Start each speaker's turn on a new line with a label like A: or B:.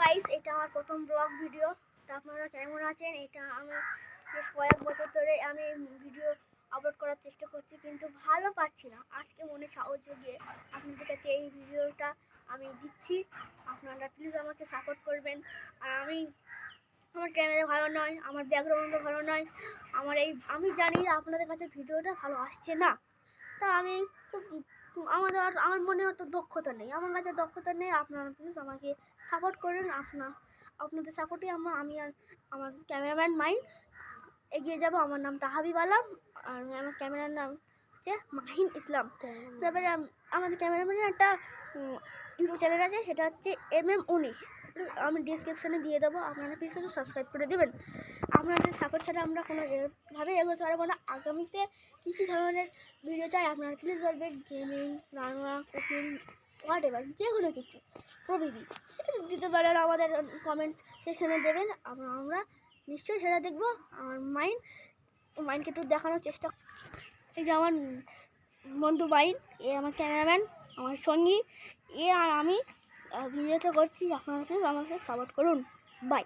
A: Guys, এটা আমার প্রথম ব্লগ ভিডিও। তা আপনারা কেমন আছেন? এটা আমি বেশ কয়েক বছর ধরে আমি ভিডিও আপলোড করার চেষ্টা করছি, কিন্তু ভালো পাচ্ছি না। আজকে মনে সাহস জুগিয়ে আপনাদের কাছে এই ভিডিওটা আমি দিচ্ছি। আপনারা প্লিজ আমাকে সাপোর্ট করবেন। আর আমার ক্যামেরা ভালো নয়, আমার ব্যাকগ্রাউন্ডও ভালো নয়, আমি জানি আপনাদের কাছে ভিডিওটা ভালো আসছে না। তা আমি খুব আমার মনে অত দক্ষতা নেই, আমার কাছে দক্ষতা নেই। আপনারা প্লিজ আমাকে সাপোর্ট করুন। আপনাদের সাপোর্টে আমি আর আমার ক্যামেরাম্যান মাইন এগিয়ে যাব। আমার নামটা হাবিব আলম, আর আমার ক্যামেরার নাম হচ্ছে মাহিন ইসলাম। তারপরে আমাদের ক্যামেরাম্যানের একটা ইউটিউব চ্যানেল আছে, সেটা হচ্ছে MM19। আমি ডিসক্রিপশনে দিয়ে দেবো, আপনারা প্লিজ শুধু সাবস্ক্রাইব করে দেবেন। আপনাদের সাপোর্ট ছাড়া আমরা কোনোভাবে এগোতে পারবো না। আগামীতে কী কী ধরনের ভিডিও চাই আপনারা প্লিজ বলবেন। গেমিং, রান্না, কুকিং, হোয়াট এভার, যে কোনো কিছু প্রভৃতি দিতে পারেন। আমাদের কমেন্ট সেকশনে দেবেন, আমরা নিশ্চয়ই সেটা দেখবো। আমার মাইন্ডকে একটু দেখানোর চেষ্টা। এই যে আমার বন্ধু মাইন, এ আমার ক্যামেরাম্যান, আমার সঙ্গী, এ আর আমি ভিডিওটা করছি। আপনারা প্লিজ আমাকে সাপোর্ট করুন। বাই।